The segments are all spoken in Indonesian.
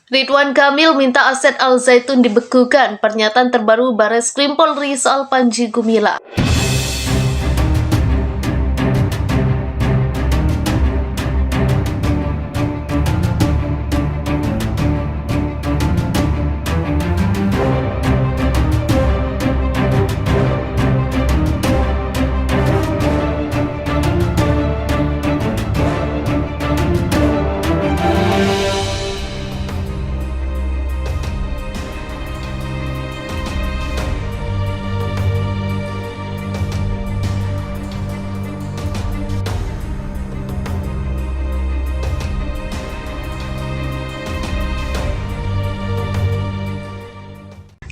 Ridwan Kamil minta aset Al Zaitun dibekukan. Pernyataan terbaru Bareskrim Polri soal Panji Gumilang.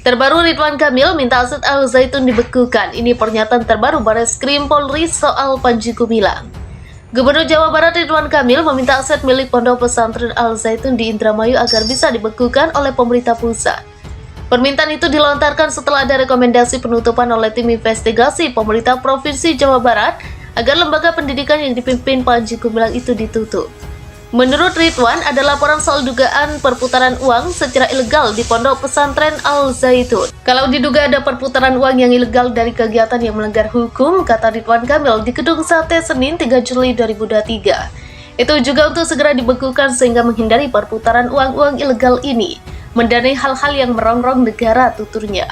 Terbaru Ridwan Kamil minta aset Al Zaitun dibekukan. Ini pernyataan terbaru Bareskrim Polri soal Panji Gumilang. Gubernur Jawa Barat Ridwan Kamil meminta aset milik Pondok Pesantren Al Zaitun di Indramayu agar bisa dibekukan oleh pemerintah pusat. Permintaan itu dilontarkan setelah ada rekomendasi penutupan oleh tim investigasi pemerintah Provinsi Jawa Barat agar lembaga pendidikan yang dipimpin Panji Gumilang itu ditutup. Menurut Ridwan, ada laporan soal dugaan perputaran uang secara ilegal di Pondok Pesantren Al Zaitun. Kalau diduga ada perputaran uang yang ilegal dari kegiatan yang melanggar hukum, kata Ridwan Kamil di Gedung Sate Senin 3 Juli 2023. Itu juga untuk segera dibekukan sehingga menghindari perputaran uang-uang ilegal ini, mendanai hal-hal yang merongrong negara, tuturnya.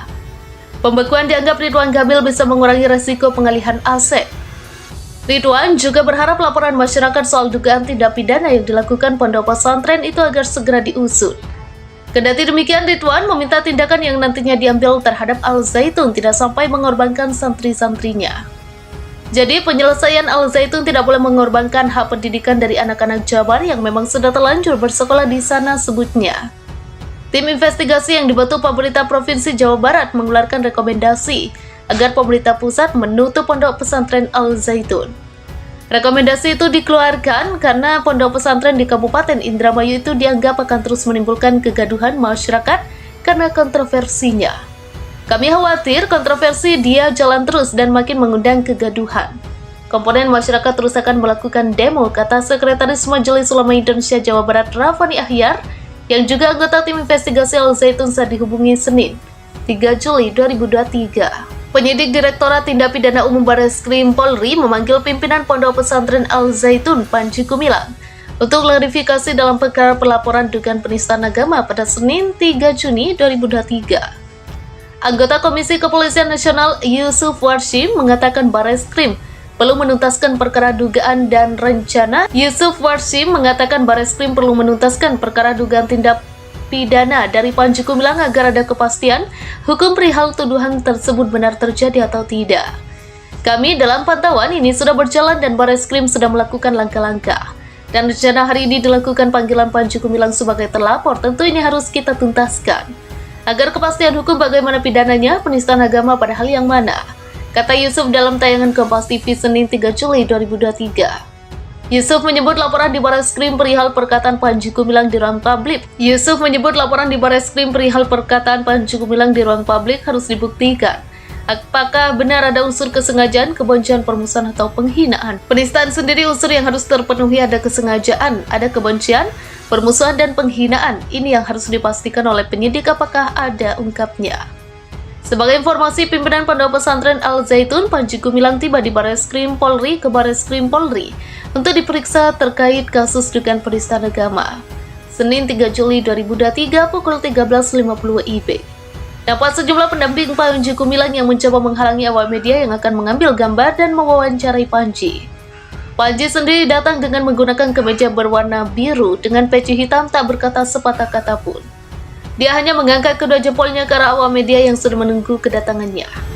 Pembekuan dianggap Ridwan Kamil bisa mengurangi resiko pengalihan aset. Ridwan juga berharap laporan masyarakat soal dugaan tindak pidana yang dilakukan pondok pesantren itu agar segera diusut. Kendati demikian, Ridwan meminta tindakan yang nantinya diambil terhadap Al Zaitun tidak sampai mengorbankan santri-santrinya. Jadi, penyelesaian Al Zaitun tidak boleh mengorbankan hak pendidikan dari anak-anak Jabar yang memang sudah terlanjur bersekolah di sana, sebutnya. Tim investigasi yang dibentuk pemerintah Provinsi Jawa Barat mengeluarkan rekomendasi agar pemerintah pusat menutup pondok pesantren Al Zaitun. Rekomendasi itu dikeluarkan karena pondok pesantren di Kabupaten Indramayu itu dianggap akan terus menimbulkan kegaduhan masyarakat karena kontroversinya. Kami khawatir kontroversi dia jalan terus dan makin mengundang kegaduhan. Komponen masyarakat terus akan melakukan demo, kata Sekretaris Majelis Ulama Indonesia Jawa Barat Rafani Ahyar, yang juga anggota tim investigasi Al Zaitun saat dihubungi Senin 3 Juli 2023. Penyidik Direktorat Tindak Pidana Umum Bareskrim Polri memanggil pimpinan Pondok Pesantren Al Zaitun Panji Gumilang untuk klarifikasi dalam perkara pelaporan dugaan penistaan agama pada Senin 3 Juni 2023. Anggota Komisi Kepolisian Nasional Yusuf Warshim mengatakan Bareskrim perlu menuntaskan perkara dugaan dan rencana. Yusuf Warshim mengatakan Bareskrim perlu menuntaskan perkara dugaan tindak pidana dari Panji Gumilang agar ada kepastian hukum perihal tuduhan tersebut benar terjadi atau tidak. Kami dalam pantauan ini sudah berjalan dan Bareskrim sudah melakukan langkah-langkah. Dan rencana hari ini dilakukan panggilan Panji Gumilang sebagai terlapor, tentu ini harus kita tuntaskan. Agar kepastian hukum bagaimana pidananya, penistaan agama pada hal yang mana, kata Yusuf dalam tayangan Kompas TV Senin 3 Juli 2023. Yusuf menyebut laporan di Bareskrim perihal perkataan Panji Gumilang di ruang publik. Di ruang publik harus dibuktikan. Apakah benar ada unsur kesengajaan, kebencian, permusuhan, atau penghinaan? Penistaan sendiri unsur yang harus terpenuhi, ada kesengajaan, ada kebencian, permusuhan, dan penghinaan. Ini yang harus dipastikan oleh penyidik apakah ada, ungkapnya. Sebagai informasi, pimpinan Pondok Pesantren Al Zaitun Panji Gumilang tiba di Bareskrim Polri ke Bareskrim Polri untuk diperiksa terkait kasus dugaan penistaan agama. Senin 3 Juli 2023 pukul 13.50 WIB. Dapat sejumlah pendamping Panji Gumilang yang mencoba menghalangi awak media yang akan mengambil gambar dan mewawancarai Panji. Panji sendiri datang dengan menggunakan kemeja berwarna biru dengan peci hitam, tak berkata sepatah kata pun. Dia hanya mengangkat kedua jempolnya ke arah awak media yang sudah menunggu kedatangannya.